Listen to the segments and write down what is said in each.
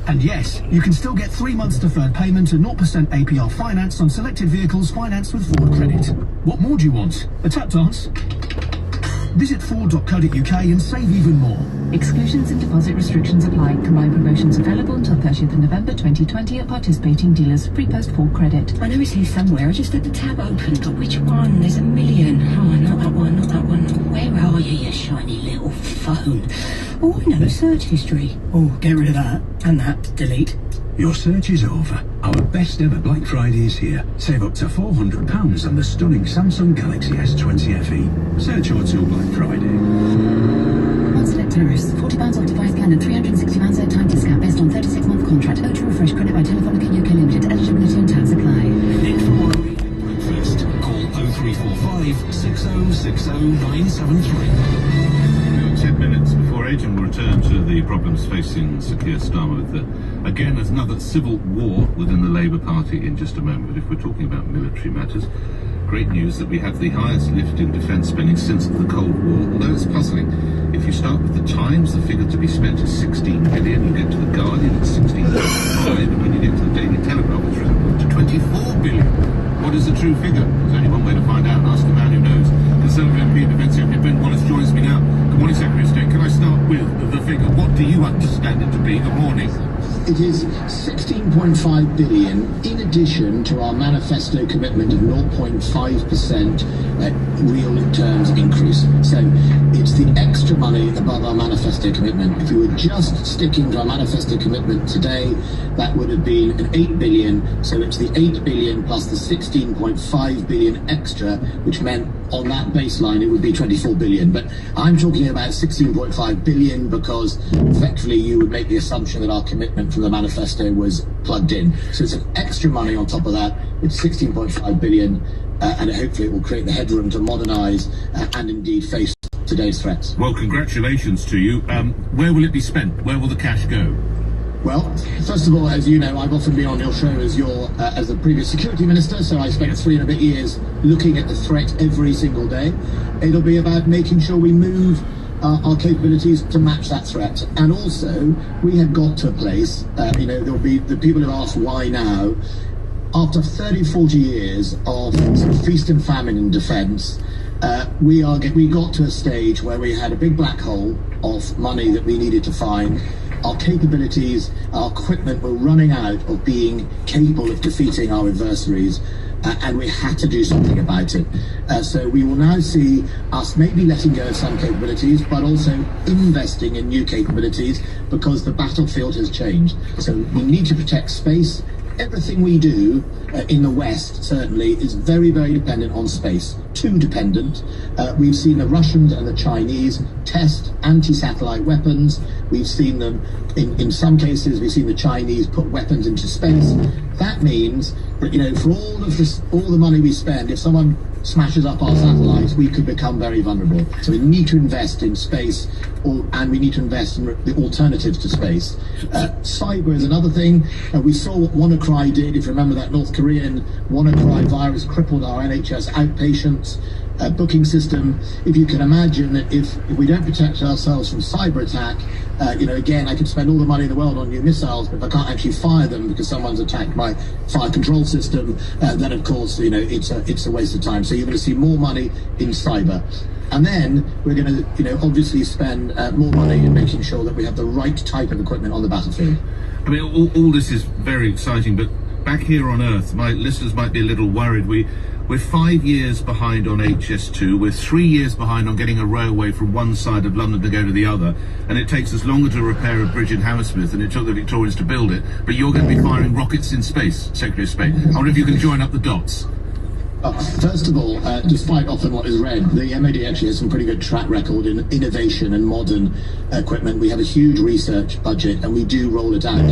And yes, you can still get 3 months deferred payment and 0% APR finance on selected vehicles financed with Ford Credit. What more do you want? A tap dance? Visit Ford.co.uk and save even more. Exclusions and deposit restrictions apply. Combined promotions available until 30th of November 2020 at participating dealers. Pre-post Ford Credit. I know it's here somewhere. I just had the tab open. But which one? There's a million. Oh, not that one, not that one. Where are you, you shiny little phone? Oh, I know, search history. Oh, get rid of that. And that. Delete. Your search is over. Our best ever Black Friday is here. Save up to £400 on the stunning Samsung Galaxy S20 FE. Search your till Black Friday. On select tariffs. £40 off device plan and £360 airtime discount based on 36-month contract. O2 refresh credit by Telefonica UK Limited. Eligibility and tax apply. Nick for breakfast. Call 0345 6060 973. 10 minutes before 8 and we'll return to the problems facing Sir Keir Starmer with again there's another civil war within the Labour Party in just a moment. But if we're talking about military matters, great news that we have the highest lift in defence spending since the Cold War, although it's puzzling. If you start with the Times, the figure to be spent is 16 billion. You get to the Guardian, it's 16.5, and when you get to the Daily Telegraph, it's risen to 24 billion. What is the true figure? There's only one way to find out, and ask the man who knows. Conservative MP and Defence Secretary Ben Wallace joins me now. Good morning, Secretary of State. Can I start with the figure? What do you understand it to be? Good morning. It is 16.5 billion in addition to our manifesto commitment of 0.5% real terms increase. So it's the extra money above our manifesto commitment. If we were just sticking to our manifesto commitment today, that would have been an 8 billion. So it's the 8 billion plus the 16.5 billion extra, which meant on that baseline it would be 24 billion. But I'm talking about 16.5 billion because effectively you would make the assumption that our commitment from the manifesto was plugged in. So it's an extra money on top of that. It's 16.5 billion and hopefully it will create the headroom to modernise and indeed face today's threats. Well, congratulations to you. Where will it be spent? Where will the cash go? Well, first of all, as you know, I've often been on your show as a previous security minister, so I spent 3 and a bit years looking at the threat every single day. It'll be about making sure we move our capabilities to match that threat. And also, we have got to a place, there'll be the people who ask why now. After 30, 40 years of sort of feast and famine in defence, we got to a stage where we had a big black hole of money that we needed to find. Our capabilities, our equipment were running out of being capable of defeating our adversaries, and we had to do something about it. So we will now see us maybe letting go of some capabilities, but also investing in new capabilities because the battlefield has changed. So we need to protect space. Everything we do in the West, certainly, is very, very dependent on space. Too dependent. We've seen the Russians and the Chinese test anti-satellite weapons. We've seen them, in some cases, we've seen the Chinese put weapons into space. That means that, for all the money we spend, if someone smashes up our satellites, we could become very vulnerable. So we need to invest in space, and we need to invest in the alternatives to space. Cyber is another thing. We saw what WannaCry did. If you remember, that North Korean WannaCry virus crippled our NHS outpatients booking system. If you can imagine that if we don't protect ourselves from cyber attack, again, I could spend all the money in the world on new missiles, but if I can't actually fire them because someone's attacked my fire control system, then of course, it's a waste of time. So you're going to see more money in cyber. And then we're going to, obviously spend more money in making sure that we have the right type of equipment on the battlefield. I mean, all this is very exciting, but back here on Earth, my listeners might be a little worried. We're 5 years behind on HS2. We're 3 years behind on getting a railway from one side of London to go to the other. And it takes us longer to repair a bridge in Hammersmith than it took the Victorians to build it. But you're going to be firing rockets in space, Secretary of State. I wonder if you can join up the dots. First of all, despite often what is read, the MOD actually has some pretty good track record in innovation and modern equipment. We have a huge research budget, and we do roll it out.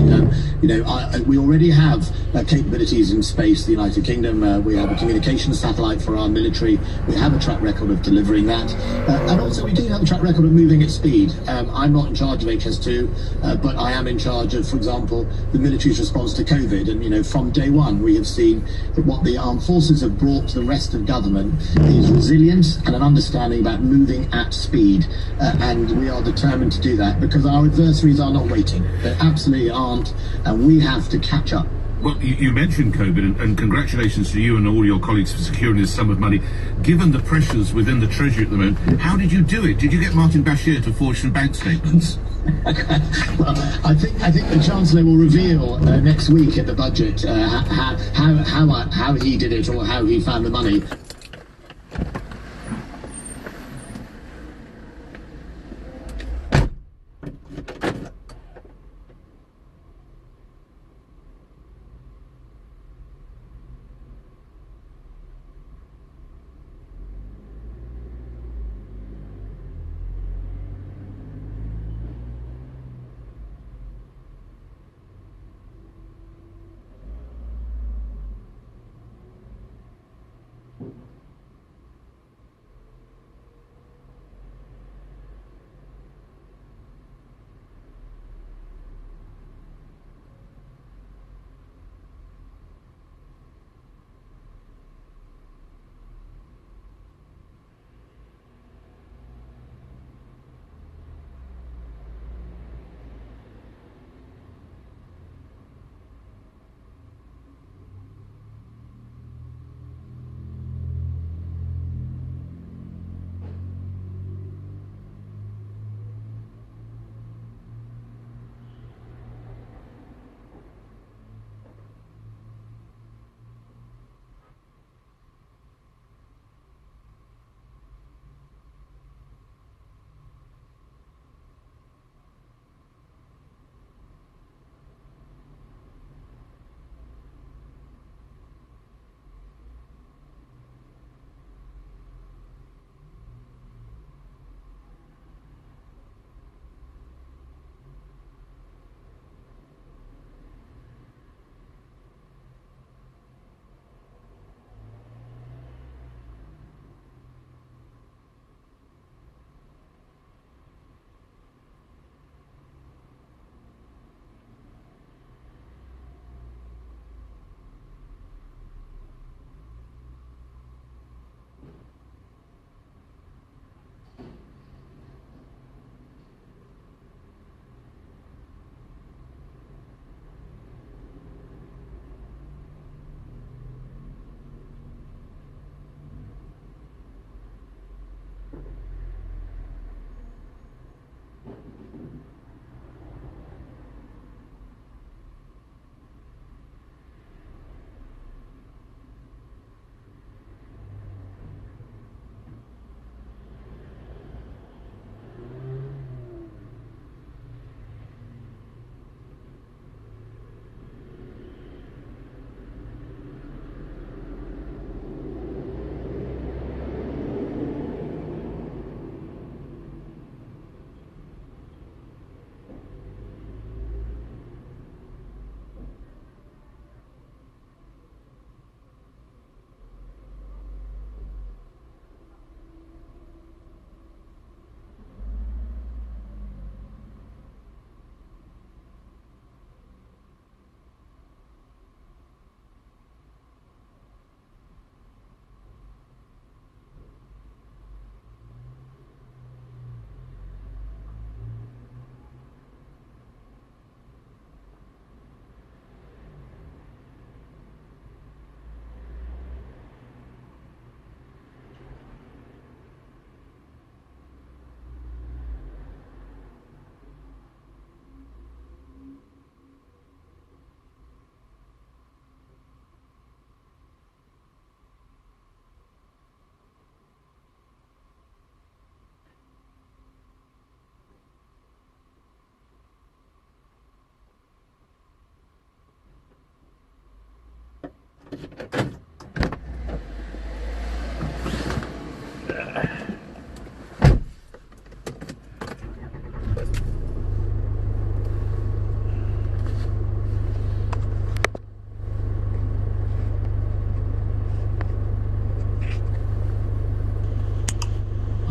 We already have capabilities in space. The United Kingdom, we have a communications satellite for our military. We have a track record of delivering that, and also we do have a track record of moving at speed. I'm not in charge of HS2, but I am in charge of, for example, the military's response to COVID. And from day one, we have seen that what the armed forces have brought taught the rest of government is resilience and an understanding about moving at speed. And we are determined to do that because our adversaries are not waiting. They absolutely aren't, and we have to catch up. Well, you mentioned COVID, and congratulations to you and all your colleagues for securing this sum of money. Given the pressures within the Treasury at the moment, how did you do it? Did you get Martin Bashir to forge some bank statements? Well, I think the Chancellor will reveal next week at the budget how he did it or how he found the money.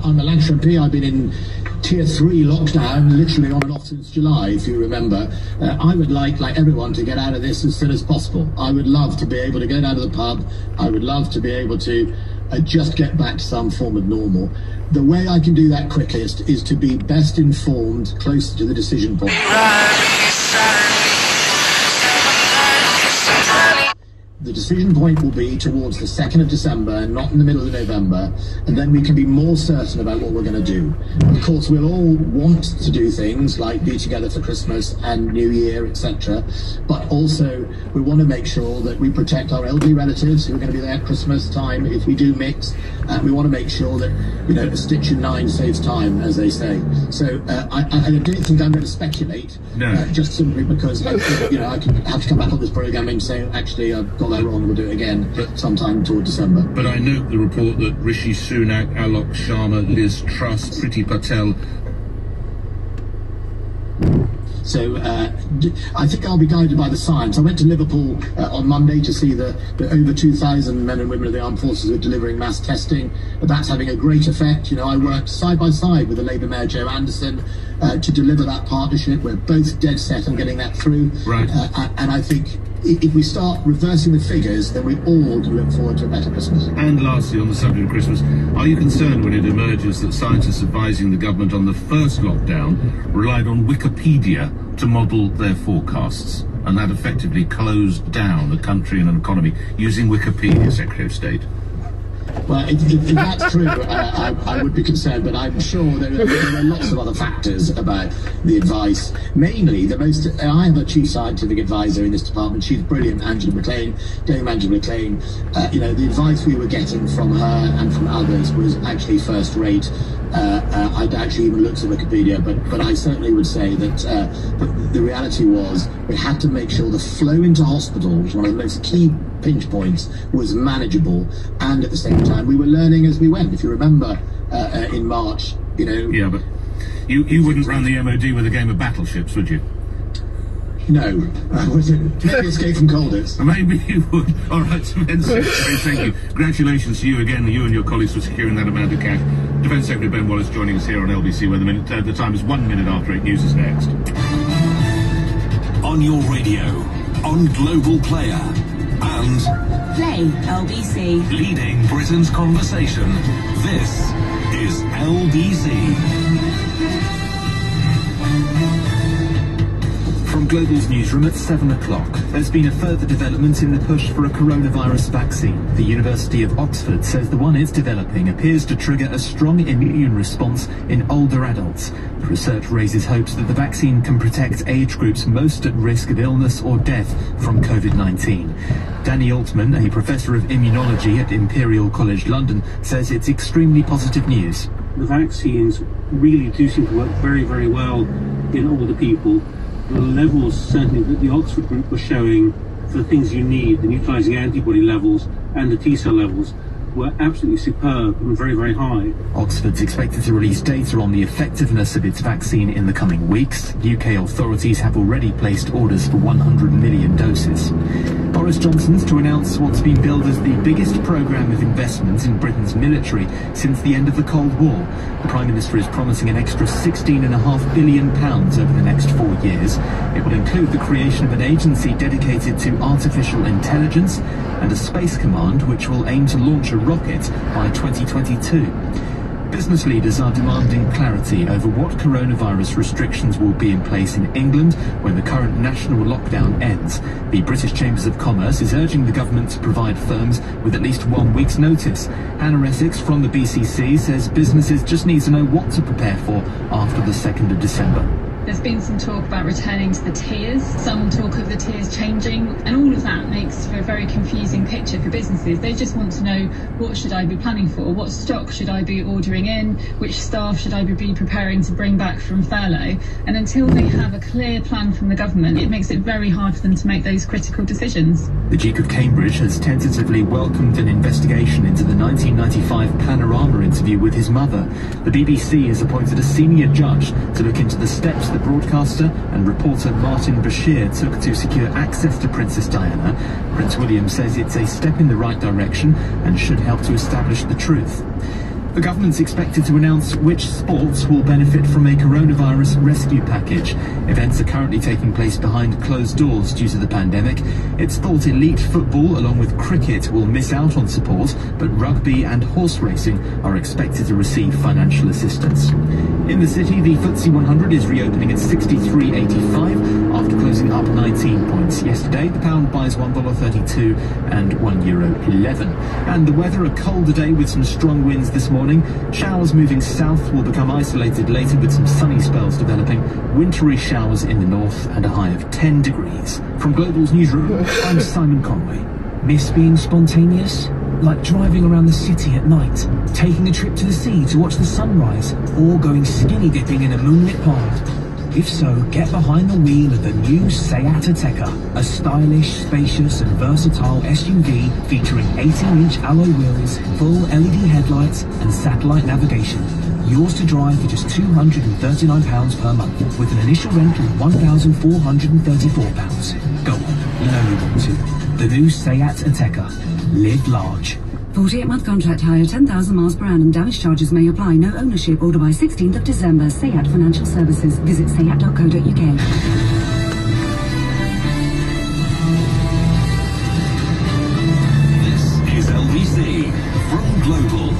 I'm a Lancashire MP. I've been in tier 3 lockdown literally on and off since July, if you remember. I would like everyone to get out of this as soon as possible. I would love to be able to get out of the pub. I would love to be able to just get back to some form of normal. The way I can do that quickest is to be best informed, closer to the decision point. The decision point will be towards the 2nd of December, not in the middle of November, and then we can be more certain about what we're going to do. Of course, we'll all want to do things like be together for Christmas and New Year, etc., but also we want to make sure that we protect our elderly relatives who are going to be there at Christmas time if we do mix. We want to make sure that, a stitch in 9 saves time, as they say. So I don't think I'm going to speculate, just simply because I can have to come back on this programme and say, actually, I've got that wrong, we'll do it again sometime toward December. But I note the report that Rishi Sunak, Alok Sharma, Liz Truss, Priti Patel... So I think I'll be guided by the science. I went to Liverpool on Monday to see the over 2,000 men and women of the armed forces who are delivering mass testing. That's having a great effect. I worked side by side with the Labour Mayor Joe Anderson to deliver that partnership. We're both dead set on getting that through. Right. And I think if we start reversing the figures, then we all can look forward to a better Christmas. And lastly, on the subject of Christmas, are you concerned when it emerges that scientists advising the government on the first lockdown relied on Wikipedia to model their forecasts, and that effectively closed down a country and an economy using Wikipedia, Secretary of State? Well, if that's true, I would be concerned, but I'm sure there are lots of other factors about the advice. Mainly, I have a chief scientific advisor in this department. She's brilliant, Dame Angela McLean. The advice we were getting from her and from others was actually first rate. I'd actually even looked at Wikipedia, but I certainly would say that the reality was we had to make sure the flow into hospital, which was one of the most key pinch points, was manageable, and at the same time we were learning as we went. If you remember in March, Yeah, but you wouldn't run the MOD with a game of battleships, would you? No, was it maybe Escape from Colditz? Maybe you would. All right, Defence Secretary, thank you. Congratulations to you again, you and your colleagues, for securing that amount of cash. Defence Secretary Ben Wallace joining us here on LBC Weather Minute. The time is 1 minute after 8. News is next. On your radio, on Global Player, and Play LBC. leading Britain's conversation. This is LBC. From Global's newsroom at 7 o'clock, there's been a further development in the push for a coronavirus vaccine. The University of Oxford says the one it's developing appears to trigger a strong immune response in older adults. The research raises hopes that the vaccine can protect age groups most at risk of illness or death from COVID-19. Danny Altman, a professor of immunology at Imperial College London, says it's extremely positive news. The vaccines really do seem to work very, very well in older people. The levels, certainly, that the Oxford group was showing for the things you need, the neutralizing antibody levels and the T-cell levels, were absolutely superb and very, very high. Oxford's expected to release data on the effectiveness of its vaccine in the coming weeks. UK authorities have already placed orders for 100 million doses. Boris Johnson's to announce what's been billed as the biggest programme of investment in Britain's military since the end of the Cold War. The Prime Minister is promising an extra £16.5 billion over the next 4 years. It will include the creation of an agency dedicated to artificial intelligence and a space command which will aim to launch a rocket by 2022. Business leaders are demanding clarity over what coronavirus restrictions will be in place in England when the current national lockdown ends. The British Chambers of Commerce is urging the government to provide firms with at least 1 week's notice. Hannah Essex from the BCC says businesses just need to know what to prepare for after the 2nd of December. There's been some talk about returning to the tiers, some talk of the tiers changing, and all of that makes for a very confusing picture for businesses. They just want to know, what should I be planning for? What stock should I be ordering in? Which staff should I be preparing to bring back from furlough? And until they have a clear plan from the government, it makes it very hard for them to make those critical decisions. The Duke of Cambridge has tentatively welcomed an investigation into the 1995 Panorama interview with his mother. The BBC has appointed a senior judge to look into the steps the broadcaster and reporter Martin Bashir took to secure access to Princess Diana. Prince William says it's a step in the right direction and should help to establish the truth. The government's expected to announce which sports will benefit from a coronavirus rescue package. Events are currently taking place behind closed doors due to the pandemic. It's thought elite football, along with cricket, will miss out on support, but rugby and horse racing are expected to receive financial assistance. In the city, the FTSE 100 is reopening at 63.85 after closing up 19 points yesterday. The pound buys $1.32 and €1.11. And the weather, a colder day with some strong winds this morning. Showers moving south will become isolated later with some sunny spells developing. Wintry showers in the north and a high of 10 degrees. From Global's newsroom, I'm Simon Conway. Miss being spontaneous? Like driving around the city at night, taking a trip to the sea to watch the sunrise, or going skinny dipping in a moonlit pond? If so, get behind the wheel of the new Seat Ateca, a stylish, spacious and versatile SUV featuring 18-inch alloy wheels, full LED headlights and satellite navigation. Yours to drive for just £239 per month, with an initial rental of £1,434. Go on, you know you want to. The new Seat Ateca. Live large. 48-month contract hire, 10,000 miles per annum. Damage charges may apply. No ownership. Order by 16th of December. SEAT Financial Services. Visit seat.co.uk. This is LBC from Global,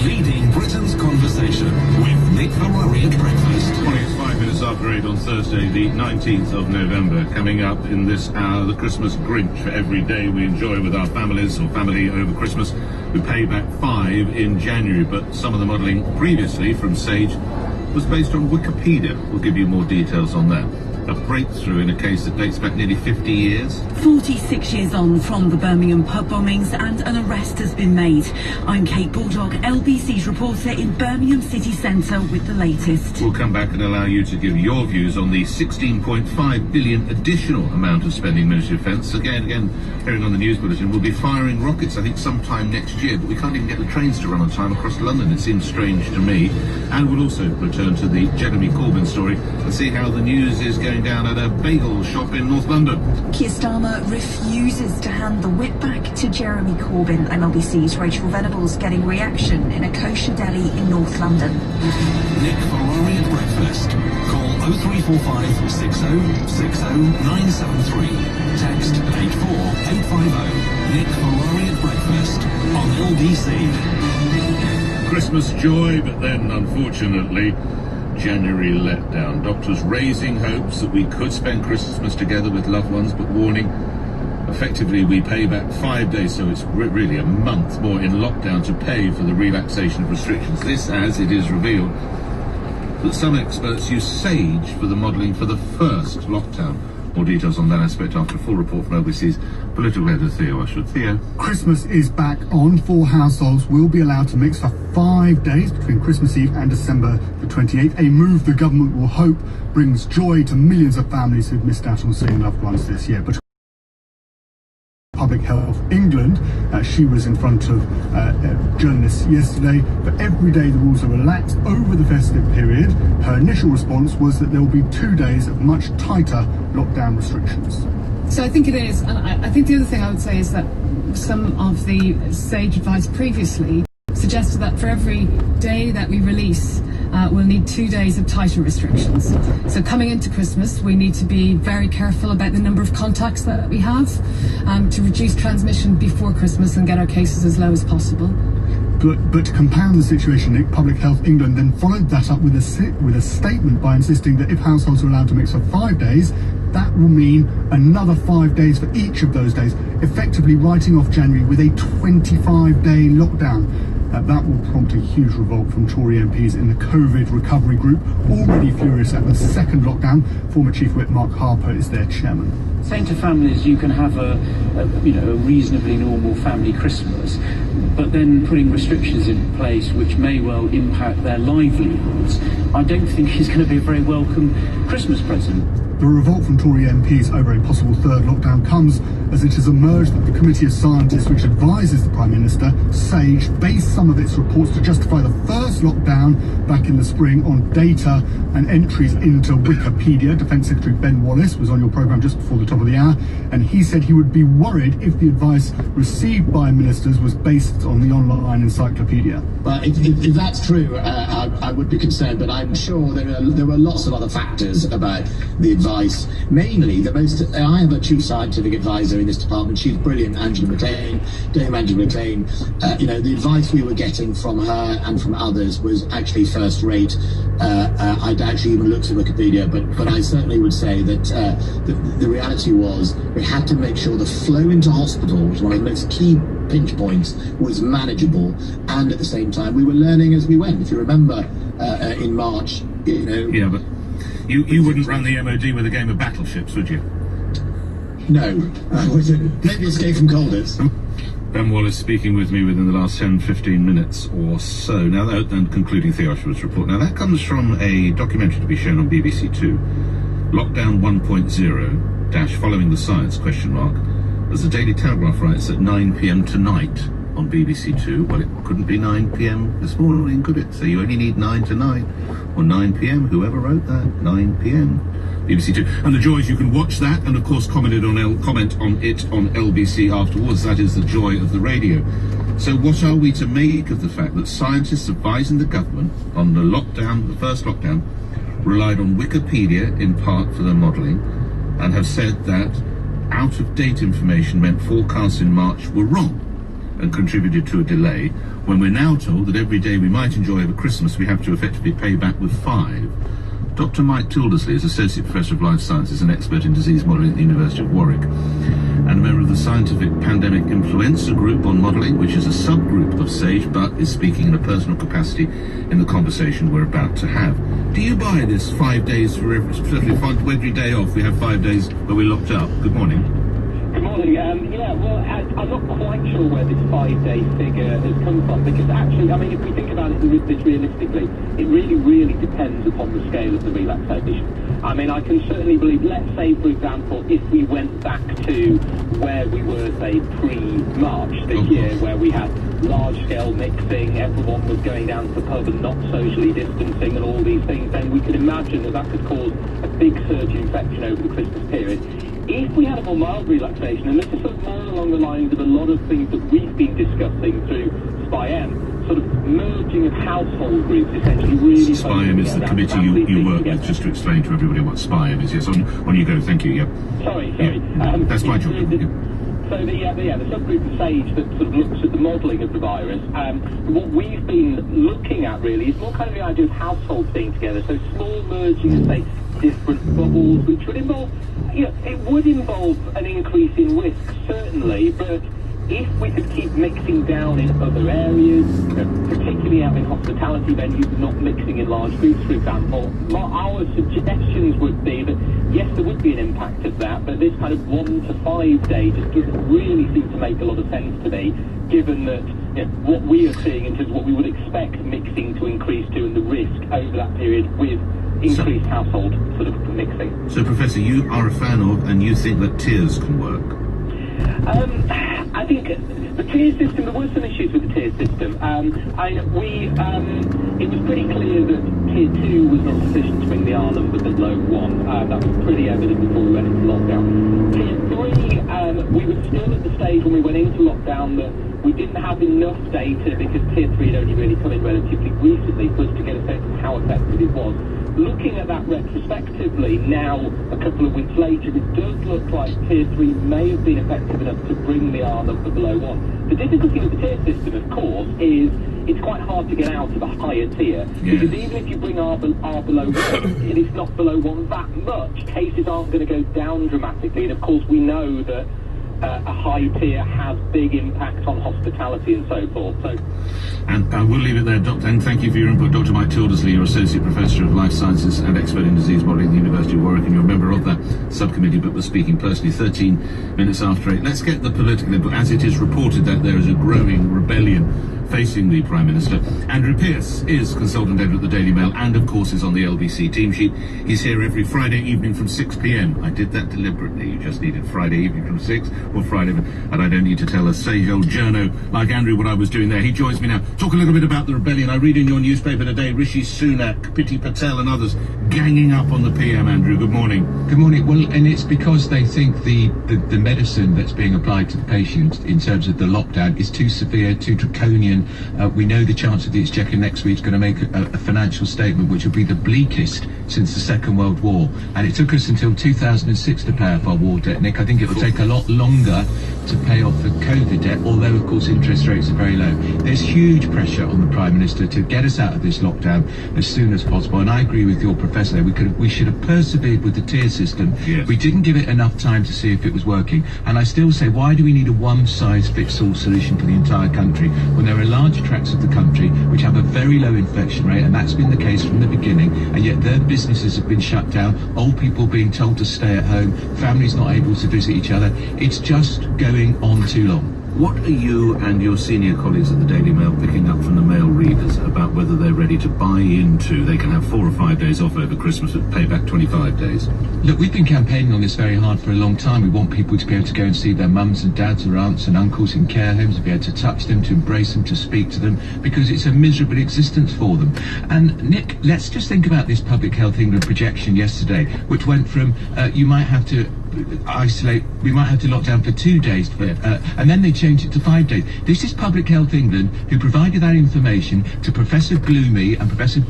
leading Britain's conversation with Nick Ferrari at breakfast. Morning, it's 5 minutes after 8 on Thursday, the 19th of November. Coming up in this hour, the Christmas Grinch. For every day we enjoy with our families or family over Christmas, we pay back 5 in January. But some of the modelling previously from Sage was based on Wikipedia. We'll give you more details on that. A breakthrough in a case that dates back nearly 50 years. 46 years on from the Birmingham pub bombings, and an arrest has been made. I'm Kate Bulldog, LBC's reporter in Birmingham city centre with the latest. We'll come back and allow you to give your views on the £16.5 billion additional amount of spending Ministry of Defence. Again, hearing on the news bulletin, we'll be firing rockets, I think, sometime next year, but we can't even get the trains to run on time across London. It seems strange to me. And we'll also return to the Jeremy Corbyn story and see how the news is going down at a bagel shop in North London. Keir Starmer refuses to hand the whip back to Jeremy Corbyn. MLBC's Rachel Venables getting reaction in a kosher deli in North London. Nick Ferrari at breakfast. Call 0345 60 60 973. Text 84850. Nick Ferrari at breakfast on LBC. Christmas joy, but then, unfortunately, January letdown. Doctors raising hopes that we could spend Christmas together with loved ones, but warning, effectively we pay back 5 days, so it's really a month more in lockdown to pay for the relaxation of restrictions. This, as it is revealed, that some experts use Sage for the modelling for the first lockdown. More details on that aspect after a full report from LBC's political editor Theo Usher. Theo. Christmas is back on. 4 households will be allowed to mix for 5 days between Christmas Eve and December the 28th, a move the government will hope brings joy to millions of families who've missed out on seeing loved ones this year. But Public Health England, she was in front of journalists yesterday. For every day the rules are relaxed over the festive period, her initial response was that there will be 2 days of much tighter lockdown restrictions. So I think it is, and I think the other thing I would say is that some of the Sage advice previously suggested that for every day that we release, we'll need 2 days of tighter restrictions. So coming into Christmas, we need to be very careful about the number of contacts that we have to reduce transmission before Christmas and get our cases as low as possible. But to compound the situation, Nick, Public Health England then followed that up with a statement by insisting that if households are allowed to mix for 5 days, that will mean another 5 days for each of those days, effectively writing off January with a 25-day lockdown. That will prompt a huge revolt from Tory MPs in the COVID recovery group, already furious at the second lockdown. Former Chief Whip Mark Harper is their chairman. Saying to families you can have a reasonably normal family Christmas, but then putting restrictions in place which may well impact their livelihoods, I don't think is going to be a very welcome Christmas present. The revolt from Tory MPs over a possible third lockdown comes as it has emerged that the Committee of Scientists, which advises the Prime Minister, SAGE, based some of its reports to justify the first lockdown back in the spring on data and entries into Wikipedia. Defence Secretary Ben Wallace was on your programme just before the top of the hour, and he said he would be worried if the advice received by ministers was based on the online encyclopedia. But if that's true, I would be concerned, but I'm sure there were lots of other factors about the advice. Mainly, I have a chief scientific advisor in this department. She's brilliant, Dame Angela McLean. The advice we were getting from her and from others was actually first rate. I'd actually even looked at Wikipedia, but I certainly would say that the reality was we had to make sure the flow into hospital, which was one of the most key pinch points, was manageable, and at the same time we were learning as we went. If you remember, in March, Yeah, but you wouldn't run the MOD with a game of battleships, would you? No, I wouldn't. Maybe Escape from Colditz. Ben Wallace speaking with me within the last 10-15 minutes or so. Now, and concluding the Oshawa's report. Now, that comes from a documentary to be shown on BBC Two, Lockdown 1.0 - Following the Science, ? As the Daily Telegraph writes, at 9 p.m. tonight on BBC Two. Well, it couldn't be 9 p.m. this morning, could it? So you only need 9 tonight, or 9 p.m. Whoever wrote that, 9 p.m. BBC Two. And the joy is you can watch that, and of course comment on it on LBC afterwards. That is the joy of the radio. So what are we to make of the fact that scientists advising the government on the first lockdown, relied on Wikipedia in part for their modelling, and have said that out-of-date information meant forecasts in March were wrong and contributed to a delay, when we're now told that every day we might enjoy over Christmas we have to effectively pay back with 5. Dr. Mike Tildersley is Associate Professor of Life Sciences and expert in disease modelling at the University of Warwick, and a member of the Scientific Pandemic Influenza Group on Modelling, which is a subgroup of SAGE, but is speaking in a personal capacity in the conversation we're about to have. Do you buy this 5 days for every day off? We have 5 days where we're locked up. Good morning. Good morning. I'm not quite sure where this 5-day figure has come from, because actually, if we think about it this realistically, it really depends upon the scale of the relaxation. I can certainly believe, let's say, for example, if we went back to where we were, say, pre-March this year, where we had large-scale mixing, everyone was going down to the pub and not socially distancing and all these things, then we could imagine that could cause a big surge in infection over the Christmas period. If we had a more mild relaxation, and this is sort of more along the lines of a lot of things that we've been discussing through SPI-M, sort of merging of household groups, essentially really... SPI-M is the committee you work with, just to explain to everybody what SPI-M is. Yes, on you go, thank you, yeah. Sorry. Yeah. That's my job. So the subgroup of SAGE that sort of looks at the modelling of the virus, what we've been looking at really is more kind of the idea of households being together, so small merging of, say, different bubbles, which would involve, it would involve an increase in risk, certainly, but if we could keep mixing down in other areas, particularly out in hospitality venues, not mixing in large groups, for example, our suggestions would be that, yes, there would be an impact of that, but this kind of 1 to 5 day just doesn't really seem to make a lot of sense to me, given that what we are seeing in terms of what we would expect mixing to increase to and the risk over that period with increased household sort of mixing. So, Professor, you are a fan of, and you think that tiers can work? I think the tier system, there were some issues with the tier system. It was pretty clear that tier 2 was not sufficient to bring the R number below 1. That was pretty evident before we went into lockdown. Tier 3, we were still at the stage when we went into lockdown that we didn't have enough data, because tier 3 had only really come in relatively recently, for us to get a sense of how effective it was. Looking at that retrospectively now, a couple of weeks later, it does look like tier 3 may have been effective enough to bring the R number below 1. The difficulty with the tier system, of course, is it's quite hard to get out of a higher tier, because even if you bring R below 1, and it's not below 1 that much, cases aren't going to go down dramatically, and of course we know that a high tier has big impact on hospitality and so forth. And we'll leave it there, Doctor, and thank you for your input. Dr. Mike Tildersley, you're Associate Professor of Life Sciences and expert in disease modelling at the University of Warwick, and you're a member of that subcommittee, but was speaking personally 13 minutes after 8. Let's get the political input. As it is reported that there is a growing rebellion facing the Prime Minister. Andrew Pearce is consultant editor at the Daily Mail and, of course, is on the LBC team sheet. He's here every Friday evening from 6 p.m. I did that deliberately. You just needed Friday evening from 6 or Friday, and I don't need to tell a sage-old journo like Andrew what I was doing there. He joins me now. Talk a little bit about the rebellion. I read in your newspaper today, Rishi Sunak, Priti Patel and others ganging up on the PM. Andrew, good morning. Good morning. Well, and it's because they think the medicine that's being applied to the patient in terms of the lockdown is too severe, too draconian. We know the Chancellor of the Exchequer next week is going to make a financial statement which will be the bleakest since the Second World War. And it took us until 2006 to pay off our war debt, Nick. I think it will take a lot longer to pay off the COVID debt, although, of course, interest rates are very low. There's huge pressure on the Prime Minister to get us out of this lockdown as soon as possible. And I agree with your professor there. We should have persevered with the tier system. Yes. We didn't give it enough time to see if it was working. And I still say, why do we need a one-size-fits-all solution for the entire country when there are large tracts of the country which have a very low infection rate, and that's been the case from the beginning, and yet their businesses have been shut down, old people being told to stay at home, families not able to visit each other. It's just going on too long. What are you and your senior colleagues at the Daily Mail picking up from the Mail readers about whether they're ready to buy into, they can have 4 or 5 days off over Christmas and pay back 25 days? Look, we've been campaigning on this very hard for a long time. We want people to be able to go and see their mums and dads or aunts and uncles in care homes, to be able to touch them, to embrace them, to speak to them, because it's a miserable existence for them. And Nick, let's just think about this Public Health England projection yesterday, which went from you might have to isolate, we might have to lock down for 2 days, and then they changed it to 5 days. This is Public Health England who provided that information to Professor Gloomy and Professor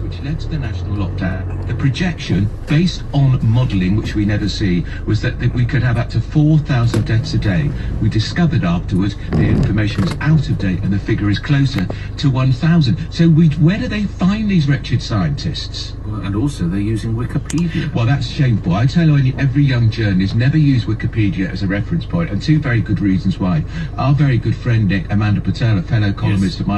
which led to the national lockdown. The projection, based on modelling, which we never see, was that we could have up to 4,000 deaths a day. We discovered afterwards the information was out of date and the figure is closer to 1,000. So where do they find these wretched scientists? Well, and also they're using Wikipedia. Well, that's shameful. I tell every young journalist, never use Wikipedia as a reference point, and 2 very good reasons why. Our very good friend Nick, Amanda Patel, a fellow columnist at my